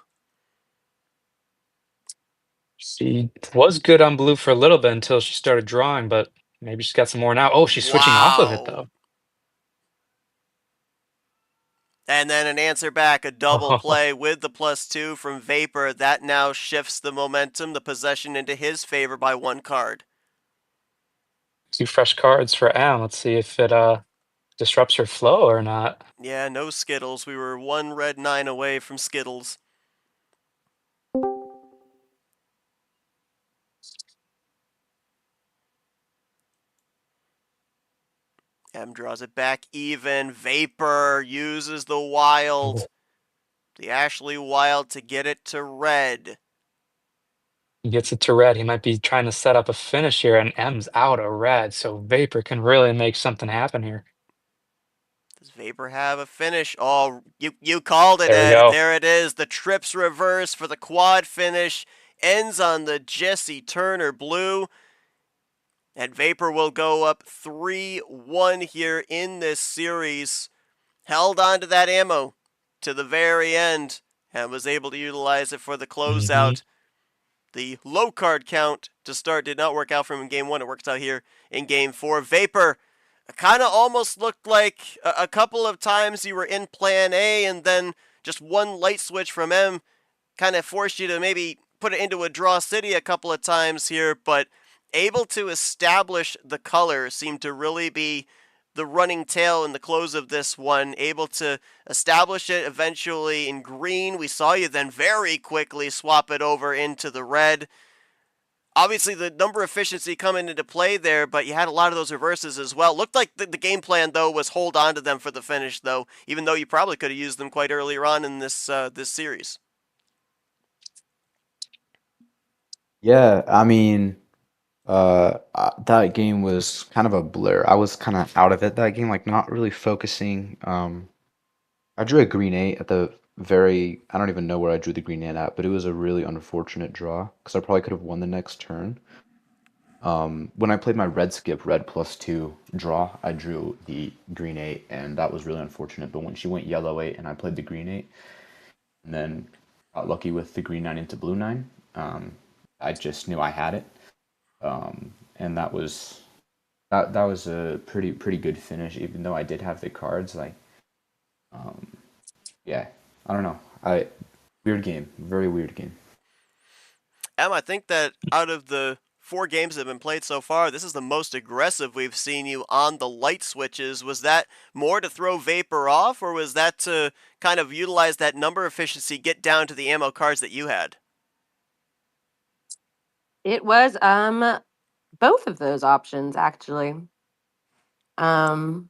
She was good on blue for a little bit until she started drawing, but maybe she's got some more now. Oh, she's switching off of it, Wow. though. And then an answer back, a double play with the +2 from Vapor. That now shifts the momentum, the possession into his favor by 1 card. 2 fresh cards for M. Let's see if it disrupts her flow or not. Yeah, no Skittles. We were 1 red 9 away from Skittles. M draws it back even. Vapor uses the wild. The Ashley Wild to get it to red. He gets it to red. He might be trying to set up a finish here, and M's out of red, so Vapor can really make something happen here. Does Vapor have a finish? Oh, you called it, There we Ed. go. There it is. The trips reverse for the quad finish. Ends on the Jesse Turner blue. And Vapor will go up 3-1 here in this series. Held on to that ammo to the very end and was able to utilize it for the closeout. The low card count to start did not work out for him in game 1. It works out here in game 4. Vapor kind of almost looked like a couple of times you were in plan A and then just one light switch from M kind of forced you to maybe put it into a draw city a couple of times here, but able to establish the color seemed to really be the running tail in the close of this one, able to establish it eventually in green. We saw you then very quickly swap it over into the red. Obviously, the number efficiency coming into play there, but you had a lot of those reverses as well. Looked like the game plan, though, was hold on to them for the finish, though, even though you probably could have used them quite earlier on in this series. Yeah, I mean, that game was kind of a blur. I was kind of out of it that game, like not really focusing. I drew a green 8 at the very, I don't even know where I drew the green 8 at, but it was a really unfortunate draw because I probably could have won the next turn. When I played my red skip, red +2 draw, I drew the green 8, and that was really unfortunate. But when she went yellow 8 and I played the green 8, and then got lucky with the green 9 into blue 9, I just knew I had it. And that was a pretty good finish, even though I did have the cards. Like, yeah, I don't know. Weird game, very weird game. Em, I think that out of the 4 games that have been played so far, this is the most aggressive we've seen you on the light switches. Was that more to throw Vapor off, or was that to kind of utilize that number efficiency, get down to the ammo cards that you had? It was both of those options actually. Yeah,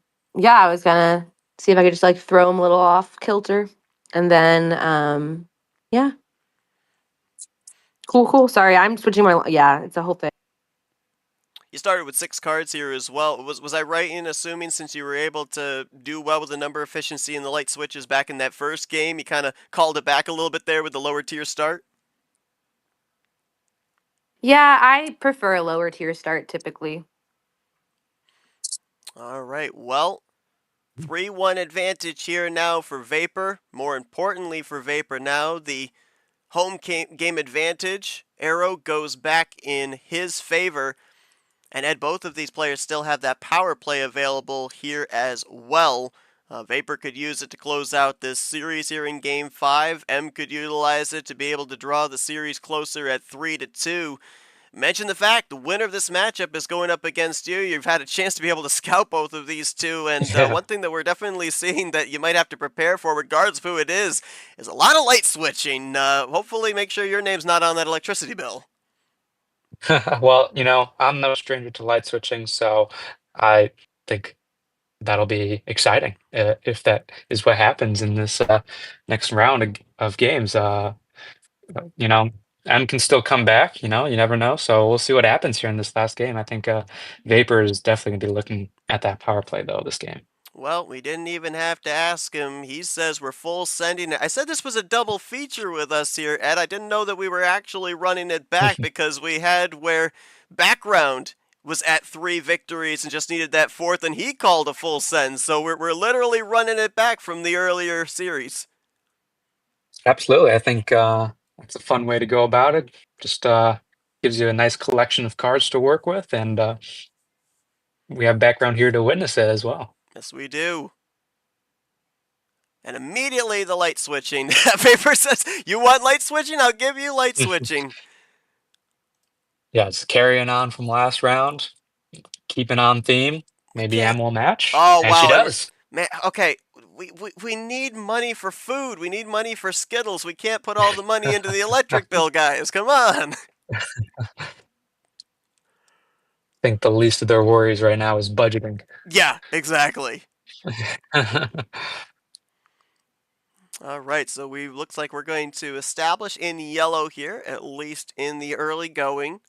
I was gonna see if I could just like throw him a little off kilter, and then yeah, cool. Sorry, I'm switching my yeah. It's a whole thing. You started with 6 cards here as well. Was I right in assuming, since you were able to do well with the number efficiency in the light switches back in that first game, you kind of called it back a little bit there with the lower tier start? Yeah, I prefer a lower tier start typically. All right, well, 3-1 advantage here now for Vapor. More importantly for Vapor now, the home game advantage arrow goes back in his favor. And Ed, both of these players still have that power play available here as well. Vapor could use it to close out this series here in Game 5. M could utilize it to be able to draw the series closer at 3-2. Mention the fact the winner of this matchup is going up against you. You've had a chance to be able to scout both of these two, and Yeah. one thing that we're definitely seeing that you might have to prepare for, regardless of who it is a lot of light switching. Hopefully make sure your name's not on that electricity bill. Well, I'm no stranger to light switching, so I think that'll be exciting if that is what happens in this next round of games. You know, M can still come back. You never know. So we'll see what happens here in this last game. I think Vapor is definitely gonna be looking at that power play though this game. Well, we didn't even have to ask him. He says we're full sending it. I said this was a double feature with us here, Ed. I didn't know that we were actually running it back because we had where background was at 3 victories and just needed that 4th, and he called a full send. So we're literally running it back from the earlier series. Absolutely, I think that's a fun way to go about it. Just gives you a nice collection of cards to work with, and we have background here to witness it as well. Yes, we do. And immediately the light switching. Vapor says, you want light switching? I'll give you light switching. Yeah, it's carrying on from last round, keeping on theme. Maybe Okay. M will match, Oh, and she wow. does. Man, okay. We need money for food. We need money for Skittles. We can't put all the money into the electric bill, guys. Come on. I think the least of their worries right now is budgeting. Yeah, exactly. All right, so looks like we're going to establish in yellow here, at least in the early going.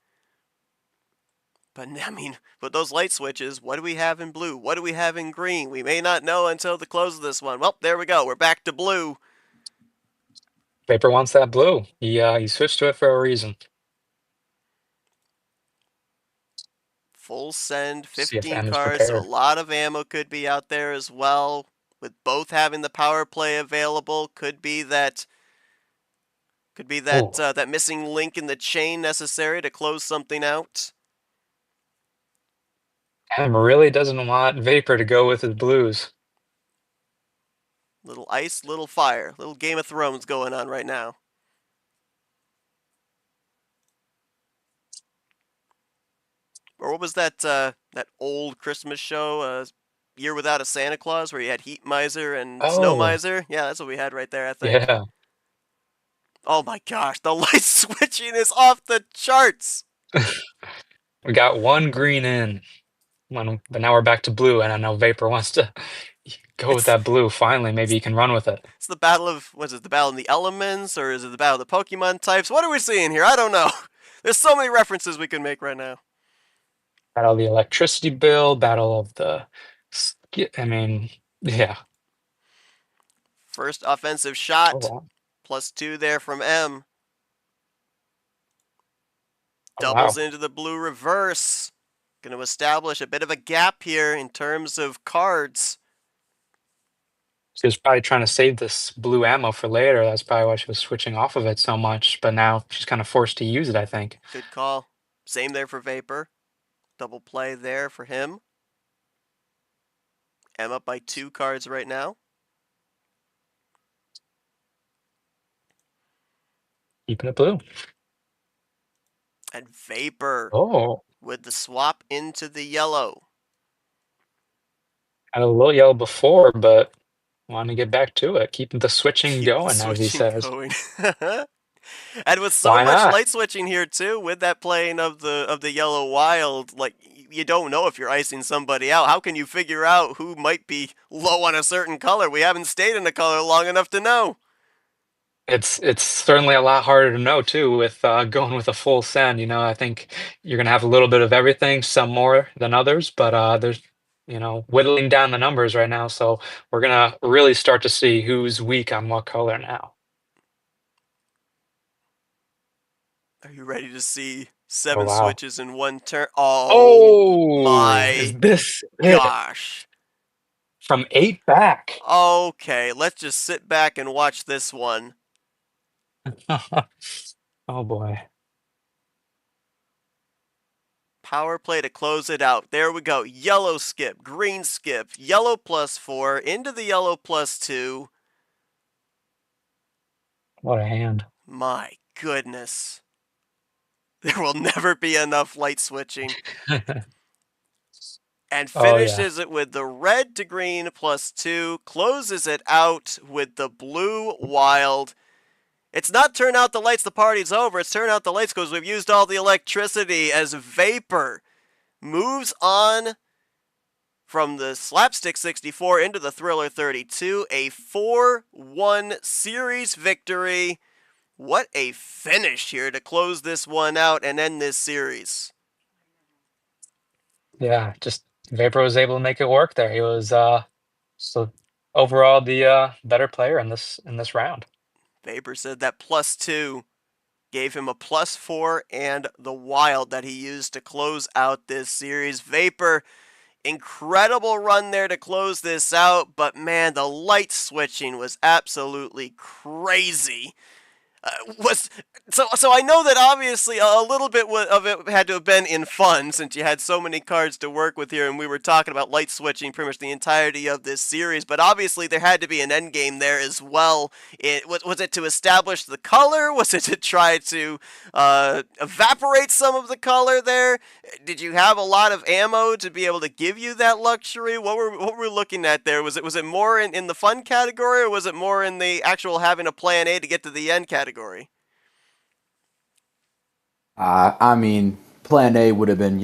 But I mean, with those light switches, what do we have in blue? What do we have in green? We may not know until the close of this one. Well, there we go. We're back to blue. Vapor wants that blue. He switched to it for a reason. Full send, See if 15 M is cards, so a prepared. lot of ammo could be out there as well. With both having the power play available, could be that Ooh, that missing link in the chain necessary to close something out. M really doesn't want Vapor to go with his blues. Little ice, little fire, little Game of Thrones going on right now. Or what was that old Christmas show, Year Without a Santa Claus, where you had Heat Miser and Snow Oh, Miser? Yeah, that's what we had right there, I think. yeah. Oh my gosh, the light switching is off the charts. We got one green in, but now we're back to blue, and I know Vapor wants to go with It's that blue. Finally, maybe he can run with it. it's the battle of, was it the battle in the elements, or is it the battle of the Pokemon types? What are we seeing here? I don't know. There's so many references we can make right now. Battle of the electricity bill, battle of the. I mean, yeah. First offensive Oh, shot, wow. +2 there from M. Oh, wow. Doubles into the blue reverse. Going to establish a bit of a gap here in terms of cards. She was probably trying to save this blue ammo for later. That's probably why she was switching off of it so much. But now she's kind of forced to use it, I think. Good call. Same there for Vapor. Double play there for him. M up by 2 cards right now. Keeping it blue. And Vapor Oh, with the swap into the yellow. had a little yellow before, but wanting to get back to it. Keeping the switching Keep the going, as he switching says. going. And with so Why much not? light switching here too, with that playing of the yellow wild, like you don't know if you're icing somebody out. How can you figure out who might be low on a certain color? We haven't stayed in a color long enough to know. It's certainly a lot harder to know too with going with a full send. I think you're gonna have a little bit of everything, some more than others, but there's whittling down the numbers right now, so we're gonna really start to see who's weak on what color now. Are you ready to see Oh 7 wow! switches in one turn? Oh Oh, is my this it? gosh. From 8 back. Okay, let's just sit back and watch this one. Oh boy. Power play to close it out. There we go. Yellow skip, green skip, yellow +4, into the yellow +2. What a hand. My goodness. There will never be enough light switching. And Oh yeah. finishes it with the red to green +2, closes it out with the blue wild. It's not turn out the lights, the party's over. It's turn out the lights because we've used all the electricity as Vapor moves on from the Slapstick 64 into the Thriller 32. A 4-1 series victory. What a finish here to close this one out and end this series. Yeah, just Vapor was able to make it work there. He was so overall the better player in this round. Vapor said that +2 gave him a +4 and the wild that he used to close out this series. Vapor, incredible run there to close this out, but man, the light switching was absolutely crazy. So I know that obviously a little bit of it had to have been in fun since you had so many cards to work with here, and we were talking about light switching pretty much the entirety of this series. But obviously there had to be an end game there as well. Was it to establish the color? Was it to try to evaporate some of the color there? Did you have a lot of ammo to be able to give you that luxury? What were we looking at there? Was it more in the fun category, or was it more in the actual having a plan A to get to the end category? I mean, plan A would have been,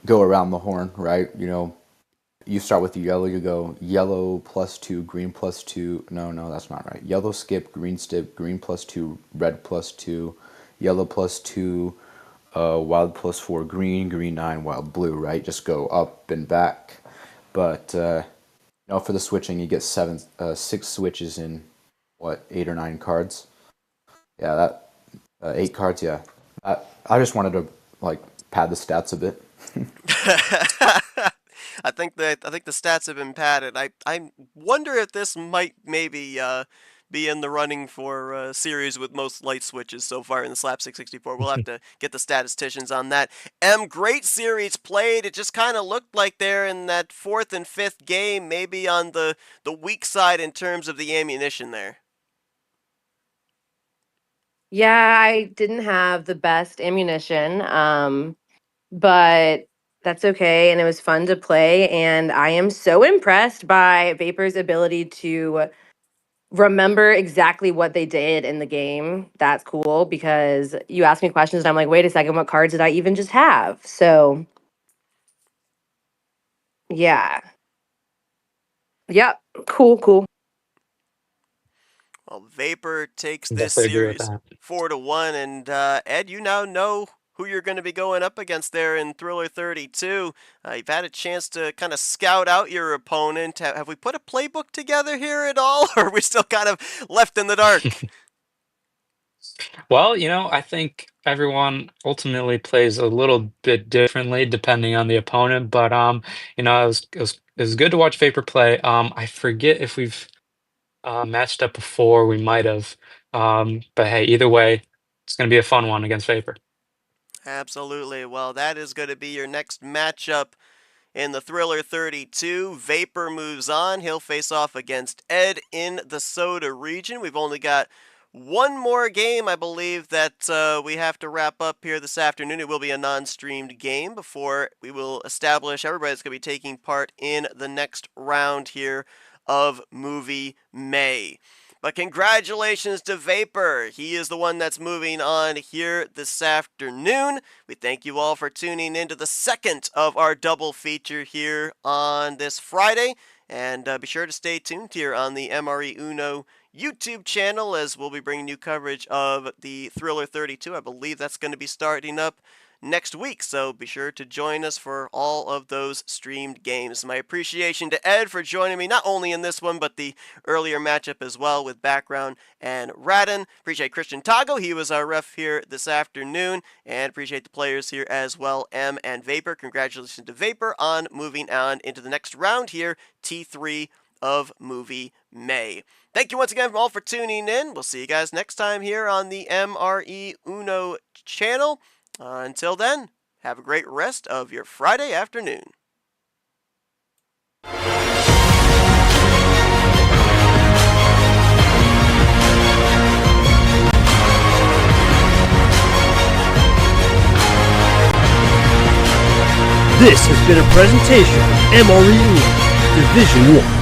go around the horn, right? You start with the yellow, you go yellow +2, green +2. No, that's not right. Yellow skip, green +2, red +2, yellow +2, wild +4 green, green 9, wild blue, right? Just go up and back. But for the switching, you get 6 switches in, 8 or 9 cards? Yeah, that 8 cards, yeah. I just wanted to, pad the stats a bit. I think the stats have been padded. I wonder if this might maybe be in the running for series with most light switches so far in the Slapstick 64. We'll have to get the statisticians on that. Great series played. It just kind of looked like they're in that 4th and 5th game, maybe on the weak side in terms of the ammunition there. Yeah, I didn't have the best ammunition, but that's okay, and it was fun to play, and I am so impressed by Vapor's ability to remember exactly what they did in the game. That's cool, because you ask me questions, and I'm like, "Wait a second, what cards did I even just have?" So, yeah. Yep, cool. Well, Vapor takes this Definitely agree with series that. 4-1, and Ed, you now know who you're going to be going up against there in Thriller 32. You've had a chance to kind of scout out your opponent. Have we put a playbook together here at all, or are we still kind of left in the dark? Well, I think everyone ultimately plays a little bit differently depending on the opponent, but it was good to watch Vapor play. I forget if we've matched up before. We might have, but hey, either way, it's going to be a fun one against Vapor. Absolutely. Well, that is going to be your next matchup in the Thriller 32. Vapor moves on. He'll face off against Ed in the Soda region. We've only got one more game, I believe, that we have to wrap up here this afternoon. It will be a non-streamed game before we will establish everybody that's going to be taking part in the next round here of Movie May. But congratulations to Vapor. He is the one that's moving on here this afternoon. We thank you all for tuning into the second of our double feature here on this Friday. And be sure to stay tuned here on the MRE UNO YouTube channel, as we'll be bringing you coverage of the Thriller 32. I believe that's going to be starting up next week, so be sure to join us for all of those streamed games. My appreciation to Ed for joining me, not only in this one, but the earlier matchup as well with Background and Radin. Appreciate Christian Tago, he was our ref here this afternoon, and appreciate the players here as well, M and Vapor. Congratulations to Vapor on moving on into the next round here, T3 of Movie May. Thank you once again all for tuning in. We'll see you guys next time here on the MRE UNO channel. Until then, have a great rest of your Friday afternoon. This has been a presentation of MRE UNO Division 1.